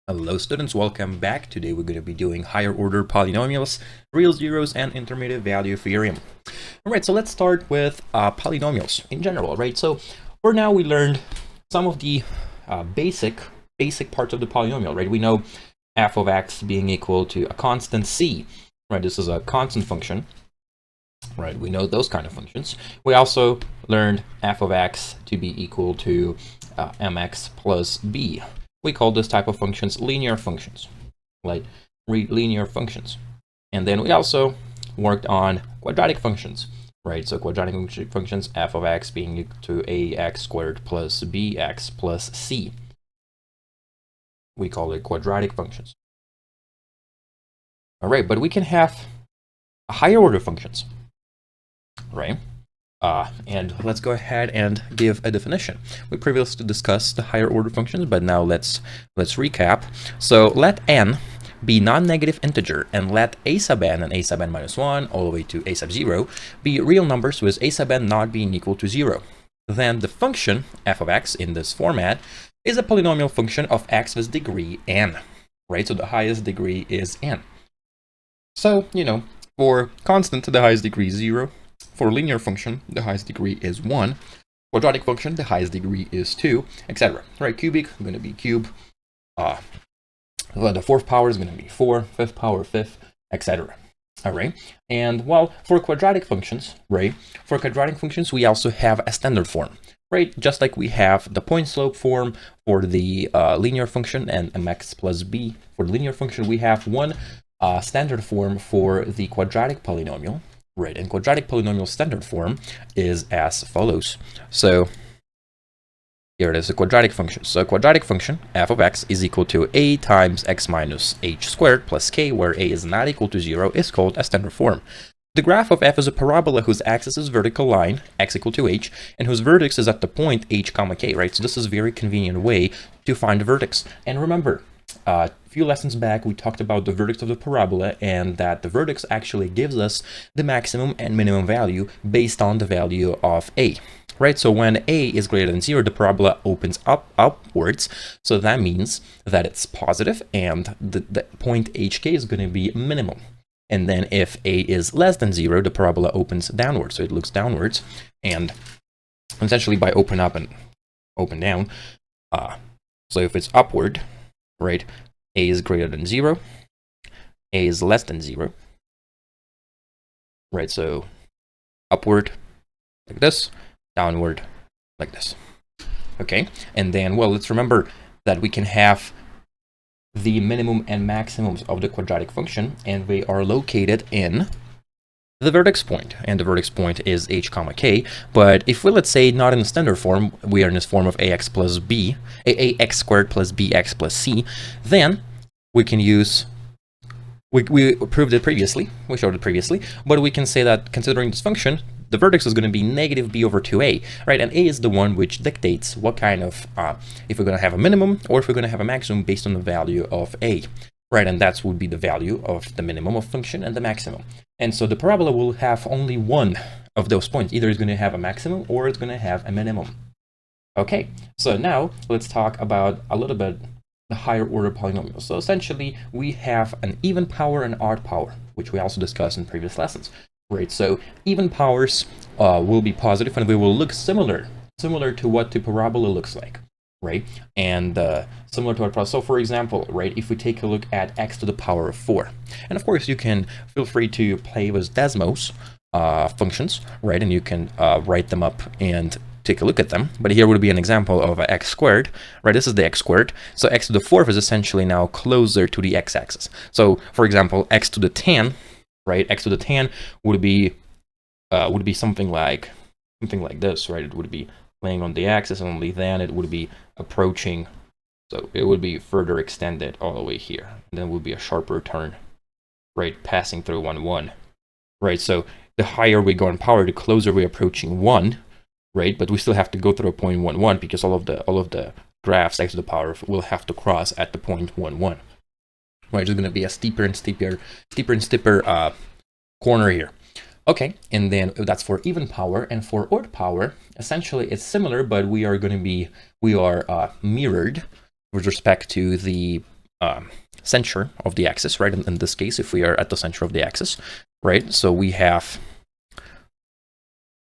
Hello students, welcome back. Today we're going to be doing higher order polynomials, real zeros, and intermediate value theorem. Alright, so let's start with polynomials in general, right? So for now we learned some of the basic parts of the polynomial, right? We know f of x being equal to a constant c, right? This is a constant function, right? We know those kind of functions. We also learned f of x to be equal to mx plus b. We call this type of functions linear functions, like linear functions. And then we also worked on quadratic functions, right? So quadratic functions, f of x being equal to ax squared plus bx plus c. We call it quadratic functions. All right, but we can have higher order functions, right? And let's go ahead and give a definition. We previously discussed the higher order functions, but now let's recap. So let n be non-negative integer, and let a sub n and a sub n minus 1 all the way to a sub 0 be real numbers with a sub n not being equal to 0. Then the function f of x in this format is a polynomial function of x with degree n, right? So the highest degree is n. So, for constant, the highest degree is 0. For linear function, the highest degree is 1. Quadratic function, the highest degree is 2, etc. Right, cubic, going to be cube. The fourth power is going to be 4, fifth power, 5th, etc. All right, and well, for quadratic functions, right, we also have a standard form, right? Just like we have the point slope form for the linear function and mx plus b for the linear function, we have one standard form for the quadratic polynomial. Right, and quadratic polynomial standard form is as follows. So here it is, a quadratic function. So a quadratic function, f of x is equal to a times x minus h squared plus k, where a is not equal to 0, is called a standard form. The graph of f is a parabola whose axis is vertical line, x equal to h, and whose vertex is at the point h comma k, right? So this is a very convenient way to find the vertex. And remember, a few lessons back, we talked about the vertex of the parabola, and that the vertex actually gives us the maximum and minimum value based on the value of a, right? So when a is greater than 0, the parabola opens upwards. So that means that it's positive, and the point hk is going to be minimum. And then if a is less than 0, the parabola opens downwards. So it looks downwards, and essentially by open up and open down. So if it's upward, right, a is greater than 0, a is less than 0, right? So upward like this, downward like this. Okay, and then, well, let's remember that we can have the minimum and maximums of the quadratic function, and they are located in the vertex point, and the vertex point is h comma k. But if we, let's say, not in the standard form, we are in this form of ax plus b, ax squared plus bx plus c, then we can use, we proved it previously, we showed it previously, but we can say that considering this function, the vertex is going to be negative b over 2a, right? And a is the one which dictates what kind of, if we're going to have a minimum or if we're going to have a maximum based on the value of a. Right, and that would be the value of the minimum of function and the maximum. And so the parabola will have only one of those points. Either it's going to have a maximum or it's going to have a minimum. Okay, so now let's talk about a little bit the higher order polynomials. So essentially, we have an even power and odd power, which we also discussed in previous lessons. Right, so even powers will be positive, and they will look similar to what the parabola looks like. Right, and similar to our process. So for example, right, if we take a look at x to the power of 4, and of course you can feel free to play with Desmos functions, right, and you can write them up and take a look at them. But here would be an example of x squared, right? This is the x squared. So x to the 4th is essentially now closer to the x-axis. So for example, x to the 10, right, x to the 10 would be something like this, right? It would be laying on the axis, and only then it would be approaching, so it would be further extended all the way here, and then would be a sharper turn, right, passing through 1 1, right? So the higher we go in power, the closer we're approaching 1, right? But we still have to go through a point 1 1, because all of the graphs x to the power will have to cross at the point 1 1, right? There's going to be a steeper and steeper corner here. Okay, and then that's for even power, and for odd power, essentially it's similar, but we are mirrored with respect to the center of the axis, right? In this case, if we are at the center of the axis, right? So we have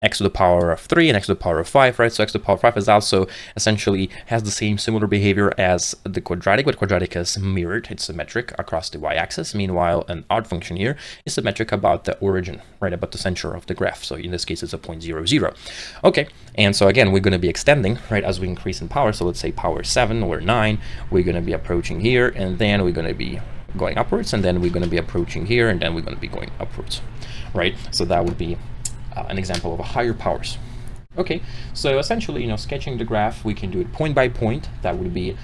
x to the power of 3 and x to the power of 5, right? So x to the power of 5 is also essentially has the same similar behavior as the quadratic, but quadratic is mirrored, it's symmetric across the y-axis. Meanwhile, an odd function here is symmetric about the origin, right? About the center of the graph. So in this case, it's a 0.00. Okay, and so again, we're going to be extending, right, as we increase in power. So let's say power 7 or 9, we're going to be approaching here, and then we're going to be going upwards, and then we're going to be approaching here, and then we're going to be going upwards, right? So that would be an example of a higher powers. Okay, so essentially, sketching the graph, we can do it point by point. That would be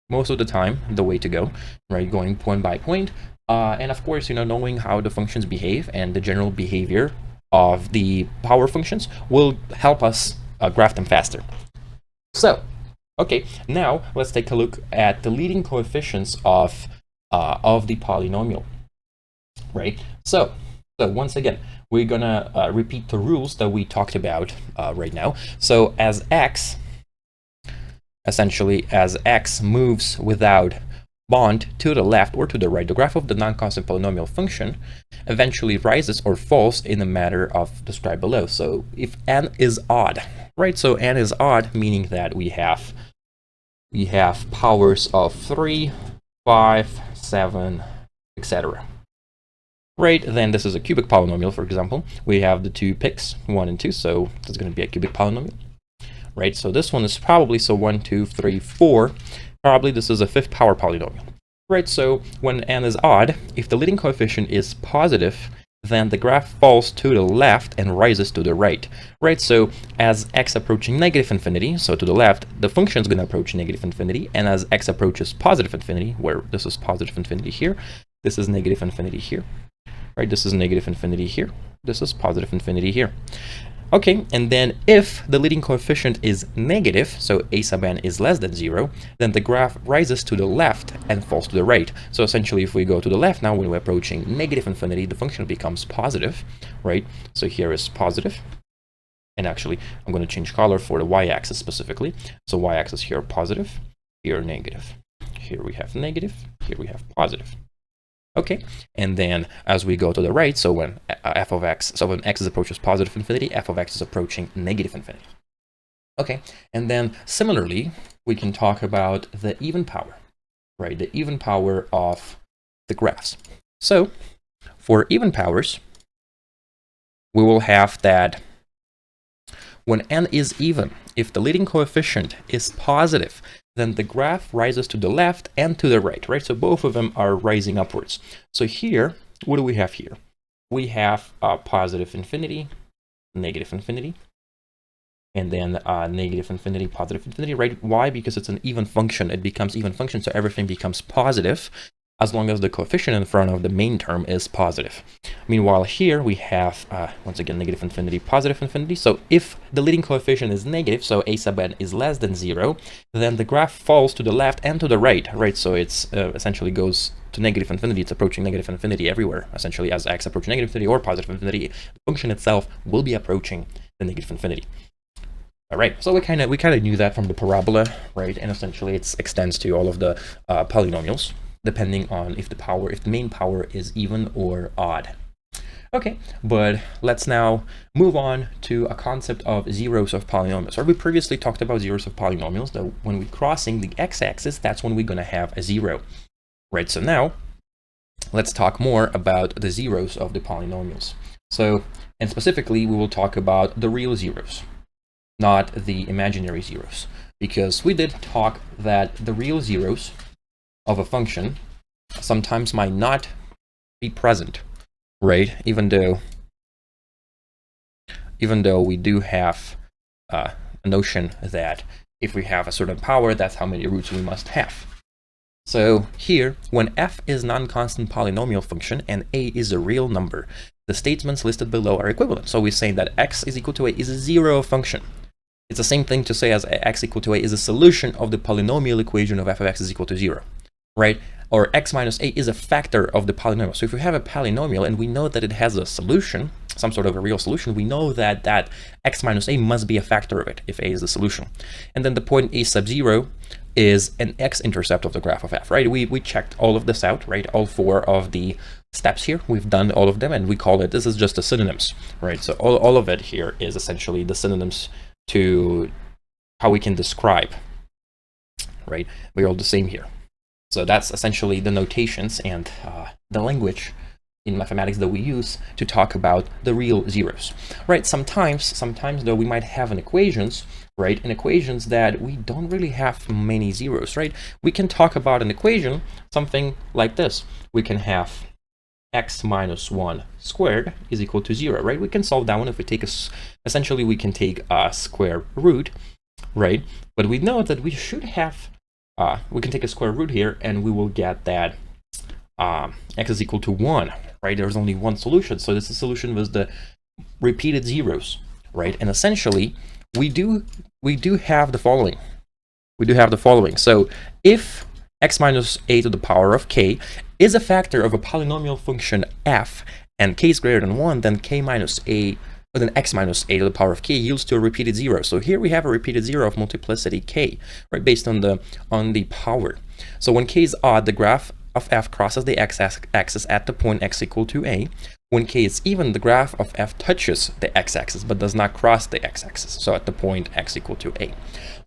most of the time the way to go, right? Going point by point, and of course, knowing how the functions behave and the general behavior of the power functions will help us graph them faster. So, okay, now let's take a look at the leading coefficients of the polynomial, right? So once again, we're gonna repeat the rules that we talked about right now. So as x, essentially as x moves without bond to the left or to the right, the graph of the non-constant polynomial function eventually rises or falls in the manner of described below. So if n is odd, right? So n is odd, meaning that we have powers of 3, 5, 7, etc. Right, then this is a cubic polynomial, for example. We have the two picks, 1 and 2, so it's going to be a cubic polynomial. Right, so this one is probably, 1, 2, 3, 4, probably this is a 5th power polynomial. Right, so when n is odd, if the leading coefficient is positive, then the graph falls to the left and rises to the right. Right, so as x approaching negative infinity, so to the left, the function is going to approach negative infinity, and as x approaches positive infinity, where this is positive infinity here, this is negative infinity here. Right, this is negative infinity here, this is positive infinity here. Okay, and then if the leading coefficient is negative, so a sub n is less than 0, then the graph rises to the left and falls to the right. So essentially, if we go to the left now, when we're approaching negative infinity, the function becomes positive, right? So here is positive, and actually, I'm going to change color for the y-axis specifically. So y-axis here positive, here negative. Here we have negative, here we have positive. Okay, and then as we go to the right, so when f of x, so when x approaches positive infinity, f of x is approaching negative infinity. Okay, and then similarly, we can talk about the even power, right? The even power of the graphs. So for even powers, we will have that when n is even, if the leading coefficient is positive, then the graph rises to the left and to the right, right? So both of them are rising upwards. So here, what do we have here? We have positive infinity, negative infinity, and then negative infinity, positive infinity, right? Why? Because it's an even function. It becomes even function, so everything becomes positive as long as the coefficient in front of the main term is positive. Meanwhile, here we have, once again, negative infinity, positive infinity. So if the leading coefficient is negative, so a sub n is less than 0, then the graph falls to the left and to the right, right? So it's essentially goes to negative infinity. It's approaching negative infinity everywhere, essentially, as x approaching negative infinity or positive infinity. The function itself will be approaching the negative infinity. All right, so we kind of knew that from the parabola, right? And essentially, it extends to all of the polynomials, depending on if the main power is even or odd. Okay, but let's now move on to a concept of zeros of polynomials. So we previously talked about zeros of polynomials, that when we're crossing the x-axis, that's when we're going to have a 0. Right, so now let's talk more about the zeros of the polynomials. So, and specifically, we will talk about the real zeros, not the imaginary zeros, because we did talk that the real zeros of a function sometimes might not be present, right? Even though we do have a notion that if we have a certain power, that's how many roots we must have. So here, when f is non-constant polynomial function and a is a real number, the statements listed below are equivalent. So we're saying that x is equal to a is a zero function. It's the same thing to say as x equal to a is a solution of the polynomial equation of f of x is equal to 0. Right? Or x minus a is a factor of the polynomial. So if we have a polynomial and we know that it has a solution, some sort of a real solution, we know that that x minus a must be a factor of it if a is the solution. And then the point a sub 0 is an x-intercept of the graph of f, right? We checked all of this out, right? All 4 of the steps here, we've done all of them, and we call it, this is just the synonyms, right? So all of it here is essentially the synonyms to how we can describe, right? We're all the same here. So that's essentially the notations and the language in mathematics that we use to talk about the real zeros, right? Sometimes though, we might have an equations, right? In equations that we don't really have many zeros, right? We can talk about an equation, something like this. We can have x minus 1 squared is equal to 0, right? We can solve that one if we take essentially we can take a square root, right? But we know that we should have, we can take a square root here and we will get that x is equal to 1, right? There's only one solution. So this solution was the repeated zeros, right? And essentially we do have the following. We do have the following. So if x minus a to the power of k is a factor of a polynomial function f and k is greater than 1, then k minus a, or then x minus a to the power of k yields to a repeated 0. So here we have a repeated 0 of multiplicity k, right, based on the power. So when k is odd, the graph of f crosses the x-axis at the point x equal to a. When k is even, the graph of f touches the x-axis but does not cross the x-axis, so at the point x equal to a.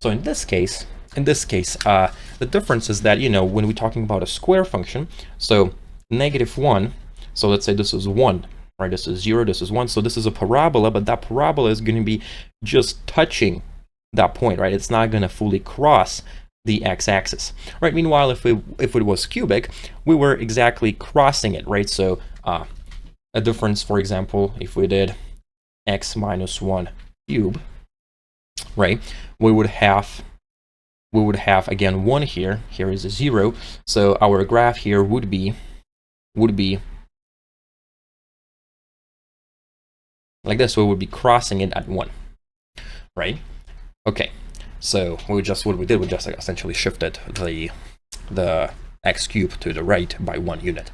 So in this case, the difference is that, you know, when we're talking about a square function, so -1, so let's say this is 1, right? This is 0, this is 1, so this is a parabola, but that parabola is going to be just touching that point, right? It's not going to fully cross the x-axis, right? Meanwhile, if it was cubic, we were exactly crossing it, right? So a difference, for example, if we did x minus 1 cube, right, we would have again 1 here. Here is a 0, so our graph here would be like this. So we would be crossing it at 1, right? Okay, so what we did, we just essentially shifted the x cubed to the right by 1 unit,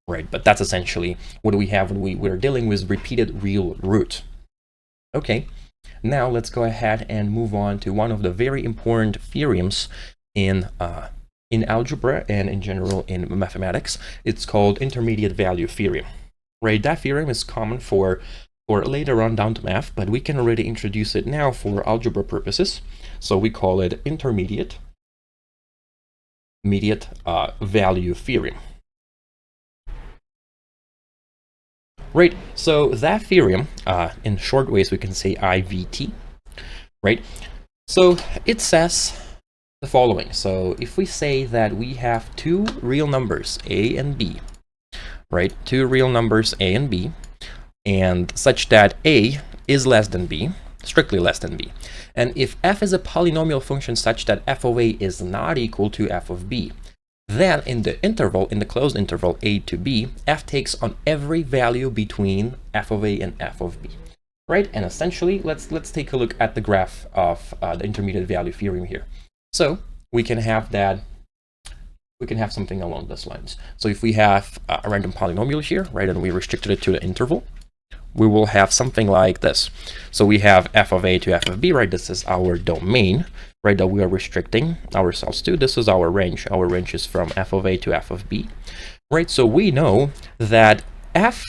right? But that's essentially what we have when we're dealing with repeated real root. Okay, now let's go ahead and move on to one of the very important theorems in algebra and in general in mathematics. It's called intermediate value theorem, right? That theorem is common for later on down to math, but we can already introduce it now for algebra purposes. So we call it intermediate value theorem. Right, so that theorem, in short ways, we can say IVT, right? So it says the following. So if we say that we have two real numbers, a and b, right? Two real numbers, a and b, and such that a is less than b, strictly less than b. And if f is a polynomial function such that f of a is not equal to f of b, then in the interval, in the closed interval a to b, f takes on every value between f of a and f of b, right? And essentially, let's take a look at the graph of the intermediate value theorem here. So we can have something along those lines. So if we have a random polynomial here, right, and we restricted it to the interval, we will have something like this. So we have f of a to f of b, right? This is our domain, right, that we are restricting ourselves to. This is our range. Our range is from f of a to f of b, right? So we know that f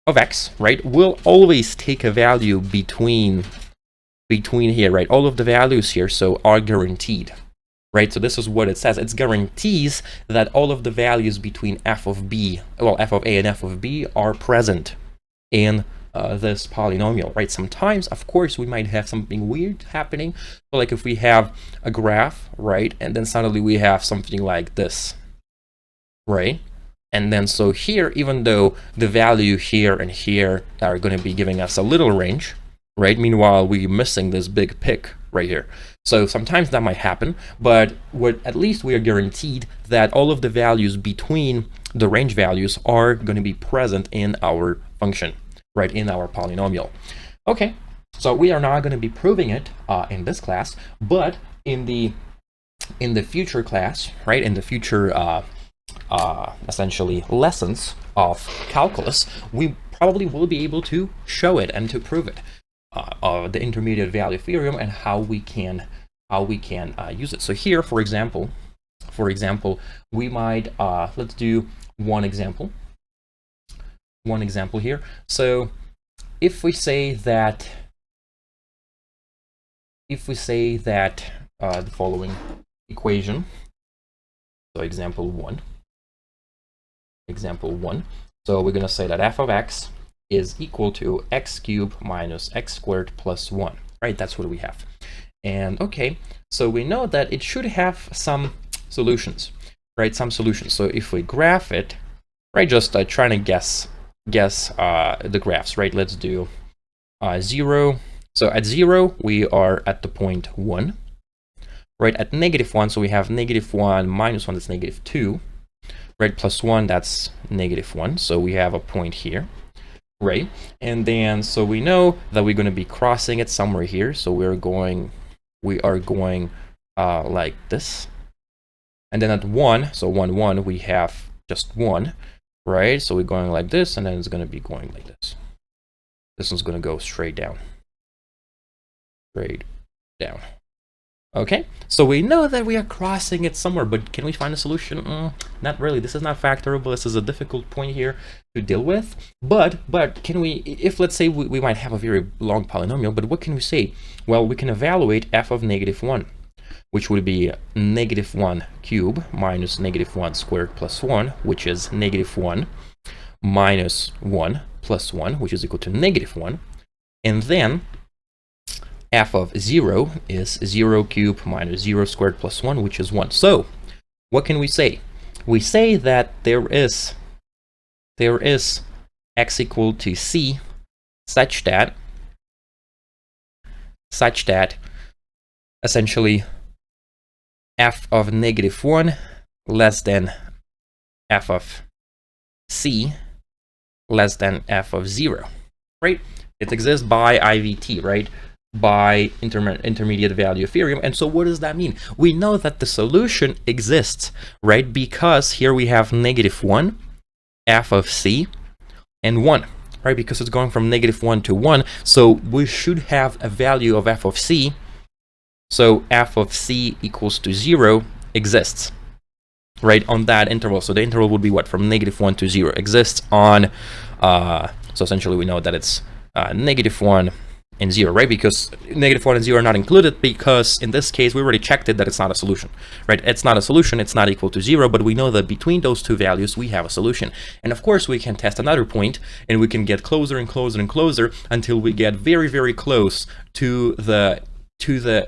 of x, right, will always take a value between here, right? All of the values here, so are guaranteed, right? So this is what it says. It guarantees that all of the values between f of b, well, f of a and f of b are present in this polynomial, right? Sometimes, of course, we might have something weird happening. So like if we have a graph, right, and then suddenly we have something like this, right? And then so here, even though the value here and here are going to be giving us a little range, right? Meanwhile, we're missing this big pick right here. So sometimes that might happen, but at least we are guaranteed that all of the values between the range values are going to be present in our function, right, in our polynomial. Okay, so we are not going to be proving it in this class, but in the future class, right, in the future essentially lessons of calculus, we probably will be able to show it and to prove it, the intermediate value theorem, and how we can how we can use it. So here, for example, we might let's do one example here. So if we say that the following equation, so example one, so we're going to say that f of x is equal to x cubed minus x squared plus 1, right? That's what we have. And okay, so we know that it should have some solutions, right? Some solutions. So if we graph it, right, just trying to guess the graphs, right? Let's do 0. So at 0, we are at the point 1, right? At -1, so we have -1 minus 1, that's -2, right? Plus 1, that's -1. So we have a point here, right? And then, so we know that we're going to be crossing it somewhere here. So we are going like this. And then at 1, so 1, 1, we have just 1, right? So we're going like this, and then it's going to be going like this. This one's going to go straight down. Okay, so we know that we are crossing it somewhere, but can we find a solution? Not really. This is not factorable. This is a difficult point here to deal with. But can we, if let's say we might have a very long polynomial, but what can we say? Well, we can evaluate f of -1, which would be -1 cubed minus -1 squared plus 1, which is -1 minus 1 plus 1, which is equal to -1. And then f of 0 is 0 cubed minus 0 squared plus 1, which is 1. So what can we say? We say that there is x equal to c such that essentially f of -1 less than f of c less than f of 0, right? It exists by IVT, right? By intermediate value theorem. And so what does that mean? We know that the solution exists, right? Because here we have -1, f of c, and 1, right? Because it's going from -1 to 1. So we should have a value of f of c. So f of c equals to 0 exists, right? On that interval. So the interval would be what? From -1 to 0 exists on, so essentially we know that it's -1 and 0, right? Because -1 and 0 are not included, because in this case we already checked it that it's not a solution, right? It's not a solution, it's not equal to 0, but we know that between those two values we have a solution. And of course we can test another point, and we can get closer and closer and closer until we get very, very close to the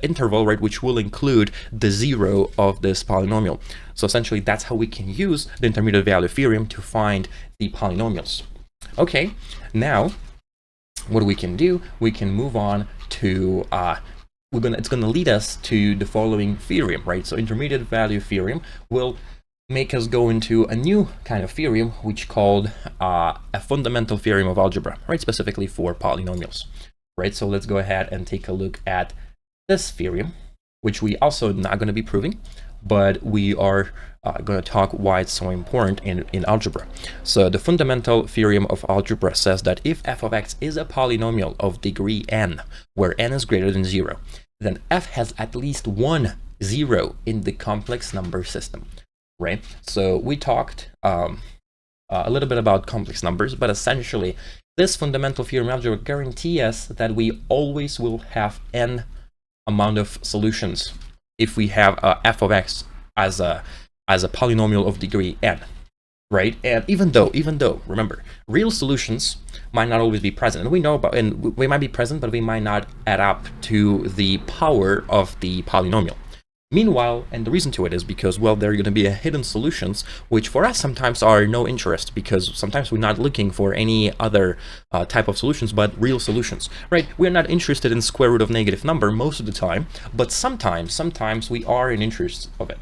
interval, right, which will include the 0 of this polynomial. So essentially that's how we can use the intermediate value theorem to find the polynomials. Okay, now what we can do, we can move on to it's gonna lead us to the following theorem, right? So intermediate value theorem will make us go into a new kind of theorem, which called a fundamental theorem of algebra, right? Specifically for polynomials, right? So let's go ahead and take a look at this theorem, which we also not going to be proving, but we are going to talk why it's so important in algebra. So the fundamental theorem of algebra says that if f of x is a polynomial of degree n, where n is greater than 0, then f has at least one 0 in the complex number system, right? So we talked a little bit about complex numbers, but essentially this fundamental theorem of algebra guarantees us that we always will have n amount of solutions if we have f of x as a polynomial of degree n, right? And even though remember, real solutions might not always be present, and we know about, and we might be present, but we might not add up to the power of the polynomial. Meanwhile, and the reason to it is because, well, there are going to be hidden solutions, which for us sometimes are no interest, because sometimes we're not looking for any other type of solutions, but real solutions, right? We're not interested in square root of negative number most of the time, but sometimes we are in interest of it.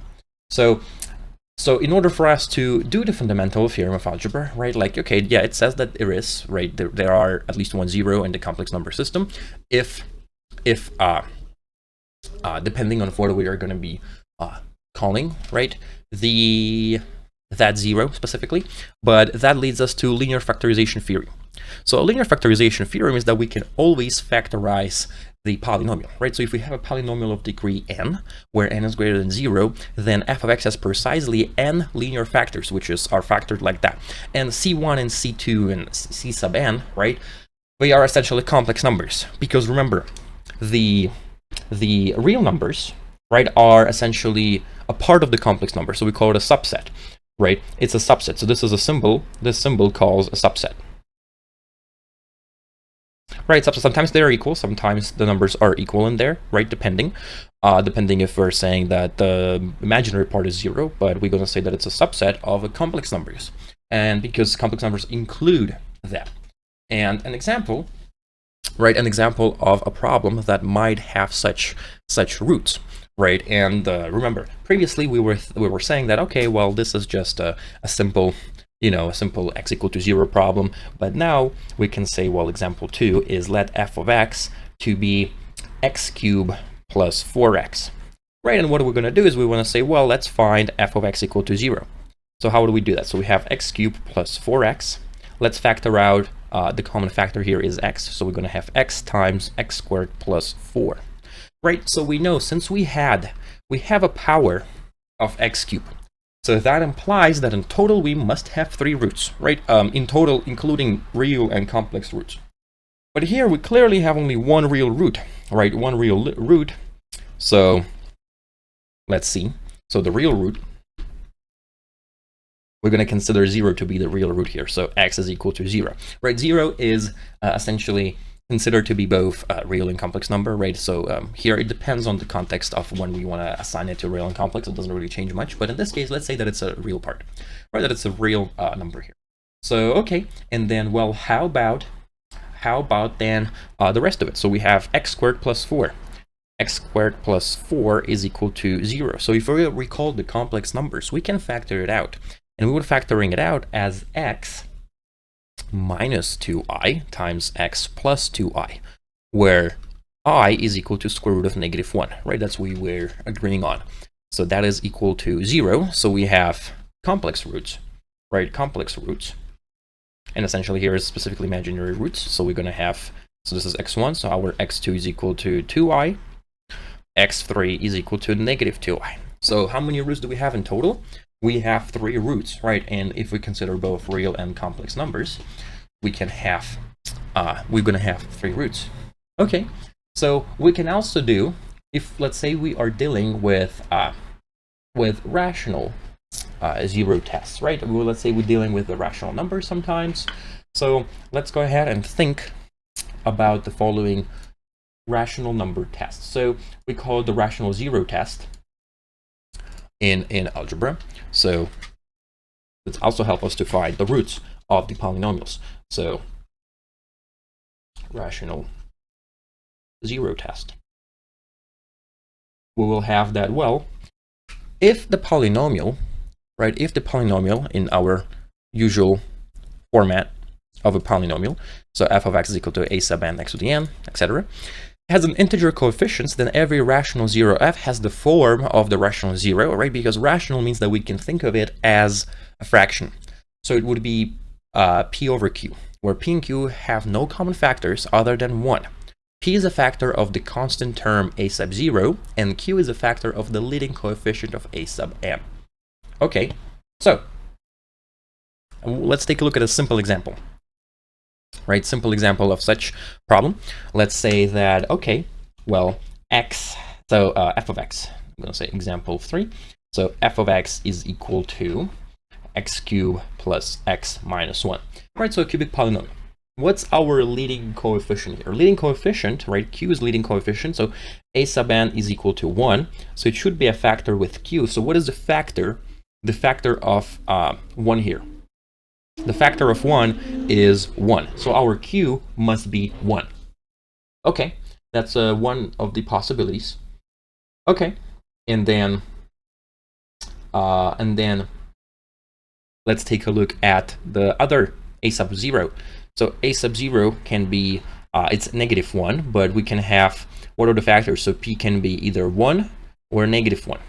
So in order for us to do the fundamental theorem of algebra, right, like, okay, yeah, it says that there is, right, there are at least one 0 in the complex number system if depending on what we are going to be calling, right, that 0 specifically, but that leads us to linear factorization theory, So a linear factorization theorem is that we can always factorize the polynomial, right? So if we have a polynomial of degree n, where n is greater than 0, then f of x has precisely n linear factors, which are factored like that. And c1 and c2 and c sub n, right, they are essentially complex numbers. Because remember, the real numbers, right, are essentially a part of the complex number. So we call it a subset, right? It's a subset. So this is a symbol. This symbol calls a subset. Right, so sometimes they're equal, sometimes the numbers are equal in there, right, depending if we're saying that the imaginary part is 0, but we're going to say that it's a subset of complex numbers, and because complex numbers include that. And an example, right, an example of a problem that might have such roots, right, and remember, previously we were saying that, okay, well, this is just a simple, a simple x equal to 0 problem. But now we can say, well, example 2 is let f of x to be x cubed plus 4x, right? And what we're going to do is we want to say, well, let's find f of x equal to 0. So how do we do that? So we have x cubed plus 4x. Let's factor out, the common factor here is x. So we're going to have x times x squared plus 4, right? So we know, since we have a power of x cubed, so that implies that in total we must have 3 roots, right? In total, including real and complex roots. But here we clearly have only one real root, right? One real root. So let's see. So the real root, we're going to consider 0 to be the real root here. So x is equal to 0, right? 0 is essentially considered to be both real and complex number, right? So here it depends on the context of when we want to assign it to real and complex. It doesn't really change much, but in this case, let's say that it's a real part, right? That it's a real number here. So okay, and then, well, how about then the rest of it? So we have x squared plus 4. X squared plus 4 is equal to 0. So if we recall the complex numbers, we can factor it out, and we would factoring it out as x minus 2i times x plus 2i, where I is equal to square root of -1, right? That's what we were agreeing on. So that is equal to 0. So we have complex roots, right? Complex roots. And essentially here is specifically imaginary roots. So we're going to have, so this is x1, so our x2 is equal to 2i, x3 is equal to -2i. So how many roots do we have in total? We have 3 roots, right? And if we consider both real and complex numbers, we can have, we're going to have 3 roots. Okay, so we can also do, if let's say we are dealing with rational 0 tests, right? Well, let's say we're dealing with a rational number sometimes. So let's go ahead and think about the following rational number tests. So we call it the rational 0 test in algebra. So it's also help us to find the roots of the polynomials. So rational 0 test. We will have that, well, if the polynomial, right, if the polynomial in our usual format of a polynomial, so f of x is equal to a sub n x to the n, etc., has an integer coefficient, then every rational 0f has the form of the rational 0, right? Because rational means that we can think of it as a fraction. So it would be p over q, where p and q have no common factors other than 1. P is a factor of the constant term a sub 0, and q is a factor of the leading coefficient of a sub n. Okay, so let's take a look at a simple example. Right, simple example of such problem. Let's say that, okay, well, x, so f of x, I'm going to say example 3. So f of x is equal to x cubed plus x minus 1. Right, so a cubic polynomial. What's our leading coefficient here? Leading coefficient, right, q is leading coefficient, so a sub n is equal to 1. So it should be a factor with q. So what is the factor? The factor of 1 here. The factor of 1 is 1. So our q must be 1. Okay, that's one of the possibilities. Okay, and then let's take a look at the other a sub 0. So a sub 0 can be, it's -1, but we can have, what are the factors? So p can be either 1 or -1.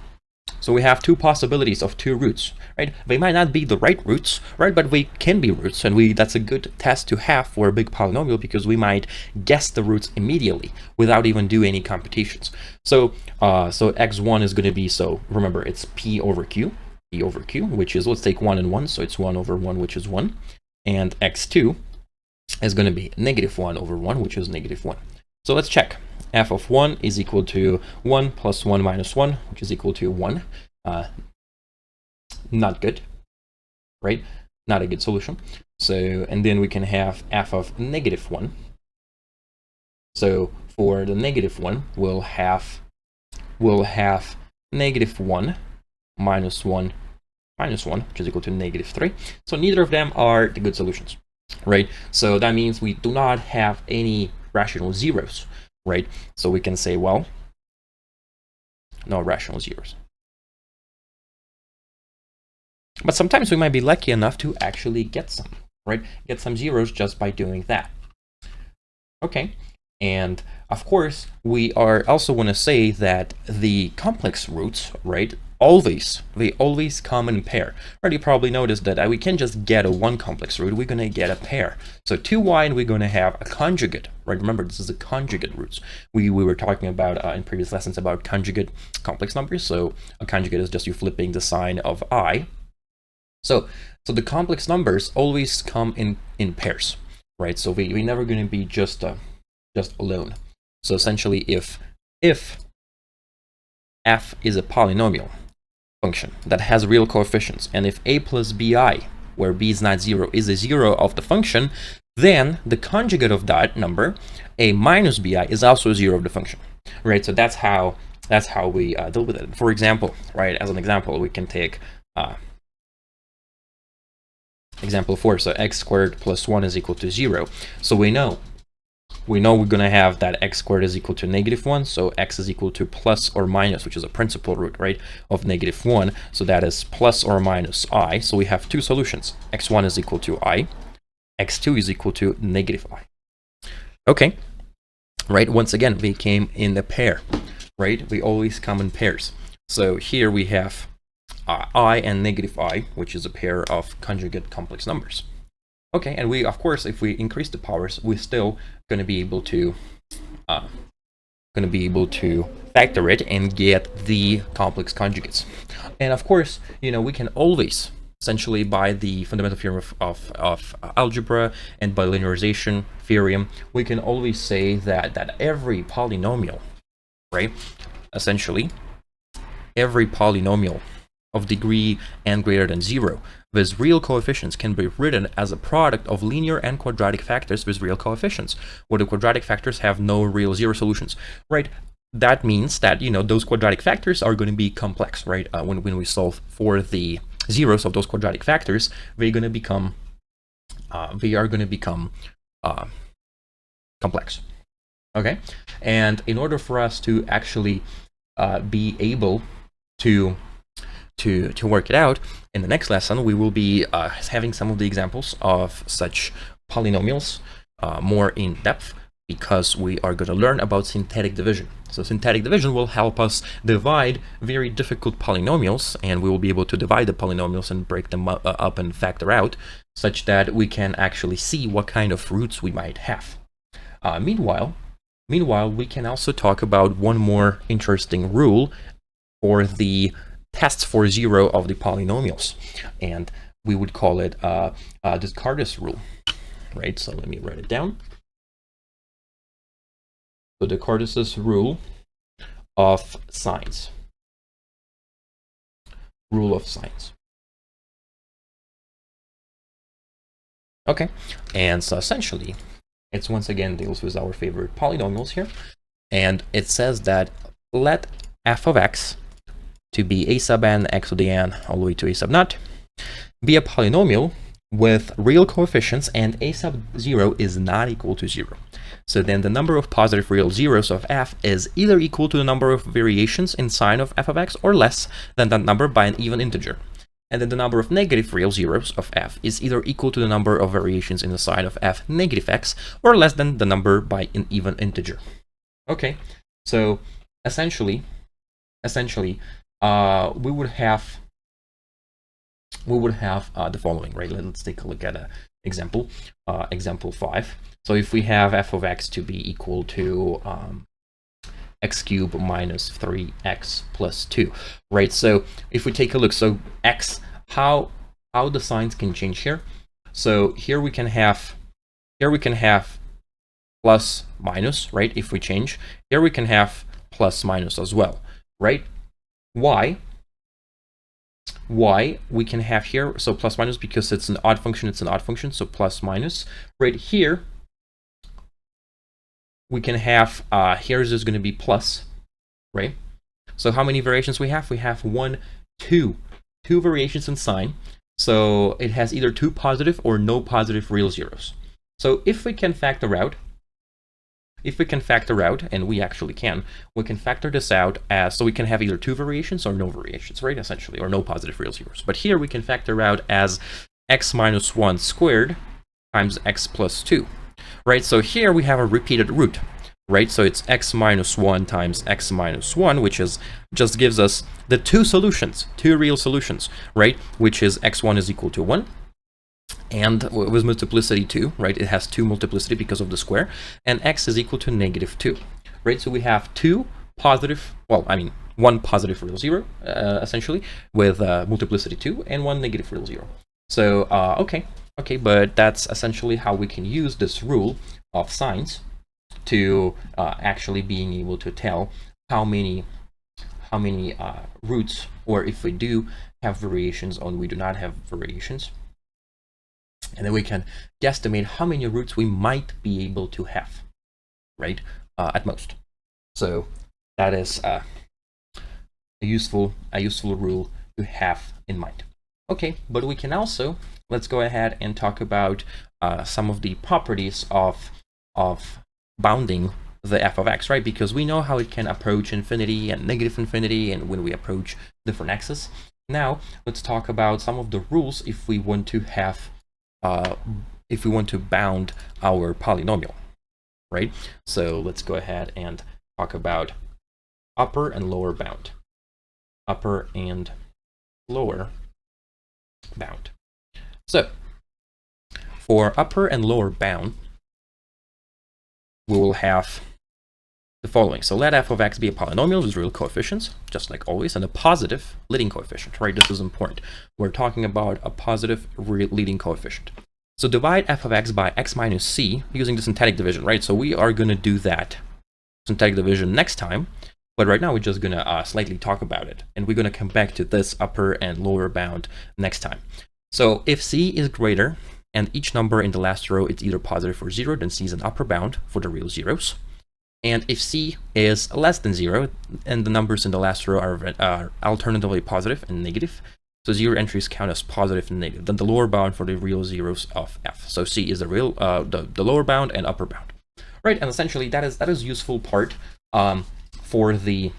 So we have two possibilities of two roots, right? They might not be the right roots, right? But they can be roots, and that's a good test to have for a big polynomial because we might guess the roots immediately without even doing any computations. So x1 is going to be, so remember, it's p over q, which is, let's take 1 and 1, so it's 1 over 1, which is 1, and x2 is going to be -1 over 1, which is -1. So let's check. F of 1 is equal to 1 plus 1 minus 1, which is equal to 1. Not good, right? Not a good solution. So, and then we can have f of -1. So for the -1, we'll have -1 minus 1 minus 1, which is equal to -3. So neither of them are the good solutions, right? So that means we do not have any rational zeros, right? So we can say, well, no rational zeros. But sometimes we might be lucky enough to actually get some, right? Get some zeros just by doing that. Okay, and of course, we are also want to say that the complex roots, right, they always come in pair. Right, you probably noticed that we can't just get a one complex root, we're going to get a pair. So 2y, and we're going to have a conjugate, right? Remember, this is a conjugate roots. We were talking about in previous lessons about conjugate complex numbers. So a conjugate is just you flipping the sign of I. So the complex numbers always come in pairs, right? So we're never going to be just alone. So essentially, if f is a polynomial function that has real coefficients, and if a plus bi, where b is not 0, is a 0 of the function, then the conjugate of that number, a minus bi, is also a 0 of the function, right? So that's how we deal with it. For example, right, as an example, we can take example 4. So x squared plus 1 is equal to 0. So we know we're going to have that x squared is equal to -1, so x is equal to plus or minus, which is a principal root, right, of -1, so that is plus or minus I. So we have two solutions. x1 is equal to I, x2 is equal to -I. Okay, right, once again, they came in a pair, right? They always come in pairs. So here we have I and -I, which is a pair of conjugate complex numbers. Okay, and we, of course, if we increase the powers, we're still going to be able to factor it and get the complex conjugates. And of course, we can always, essentially by the fundamental theorem of algebra and by linearization theorem, we can always say that every polynomial, right, essentially every polynomial of degree n greater than 0 with real coefficients can be written as a product of linear and quadratic factors with real coefficients, where the quadratic factors have no real zero solutions, right? That means that, those quadratic factors are going to be complex, right? When we solve for the zeros of those quadratic factors, they're going to become complex. Okay, and in order for us to actually be able to work it out, in the next lesson we will be having some of the examples of such polynomials more in depth, because we are going to learn about synthetic division. So synthetic division will help us divide very difficult polynomials, and we will be able to divide the polynomials and break them up and factor out, such that we can actually see what kind of roots we might have. Meanwhile, we can also talk about one more interesting rule for the tests for 0 of the polynomials, and we would call it Descartes rule, right? So let me write it down. So Descartes' rule of signs. Rule of signs. Okay, and so essentially, it's once again deals with our favorite polynomials here, and it says that let f of x to be a sub n, x to the n, all the way to a sub naught, be a polynomial with real coefficients, and a sub 0 is not equal to 0. So then the number of positive real zeros of f is either equal to the number of variations in sign of f of x or less than that number by an even integer. And then the number of negative real zeros of f is either equal to the number of variations in the sign of f negative x or less than the number by an even integer. Okay, so essentially, we would have the following, right? Let's take a look at an example, example 5. So if we have f of x to be equal to x cubed minus 3x plus 2, right? So if we take a look, so x, how the signs can change here. So here we can have plus minus, right? If we change here, we can have plus minus as well, right? Why we can have here, so plus minus, because it's an odd function, so plus minus. Right here we can have here is just going to be plus, right? So how many variations we have? We have 1, 2 variations in sign. So it has either 2 positive or no positive real zeros. So if we can factor out, and we actually can, we can factor this out as, so we can have either 2 variations or no variations, right? Essentially, or no positive real zeros. But here we can factor out as x minus 1 squared times x plus 2, right? So here we have a repeated root, right? So it's x minus 1 times x minus 1, which is just gives us the 2 solutions, 2 real solutions, right? Which is x1 is equal to 1. And with multiplicity 2, right? It has 2 multiplicity because of the square, and x is equal to negative 2, right? So we have 2 positive, well, I mean, 1 positive real zero, essentially, with multiplicity 2, and 1 negative real zero. So, okay, but that's essentially how we can use this rule of signs to actually being able to tell how many roots, or if we do have variations or we do not have variations. And then we can guesstimate how many roots we might be able to have, right, at most. So that is a useful rule to have in mind. Okay, but we can also, let's go ahead and talk about some of the properties of bounding the f of x, right? Because we know how it can approach infinity and negative infinity, and when we approach different x's. Now let's talk about some of the rules if we want to have if we want to bound our polynomial, right? So let's go ahead and talk about upper and lower bound. Upper and lower bound. So for upper and lower bound, we will have the following. So let f of x be a polynomial with real coefficients, just like always, and a positive leading coefficient, right? This is important. We're talking about a positive leading coefficient. So divide f of x by x minus c using the syntactic division, right? So we are going to do that syntactic division next time, but right now we're just going to slightly talk about it, and we're going to come back to this upper and lower bound next time. So if c is greater and each number in the last row is either positive or 0, then c is an upper bound for the real zeros. And if c is less than 0 and the numbers in the last row are alternatively positive and negative, so 0 entries count as positive and negative, then the lower bound for the real zeros of f. So c is the real the lower bound and upper bound, right? And essentially that is useful part for the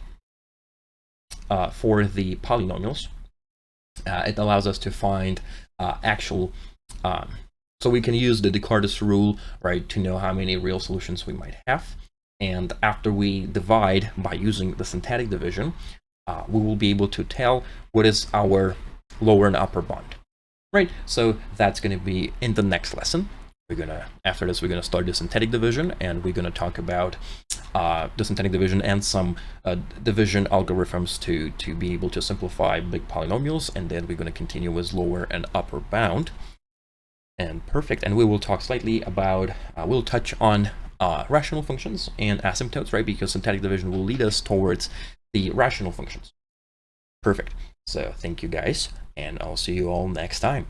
polynomials. It allows us to find actual. So we can use the Descartes rule, right, to know how many real solutions we might have. And after we divide by using the syntactic division, we will be able to tell what is our lower and upper bound, right? So that's going to be in the next lesson. After this, we're gonna start the syntactic division, and we're gonna talk about the syntactic division and some division algorithms to be able to simplify big polynomials. And then we're gonna continue with lower and upper bound. And perfect. And we will talk slightly about, we'll touch on rational functions and asymptotes, right? Because syntactic division will lead us towards the rational functions. Perfect. So thank you guys, and I'll see you all next time.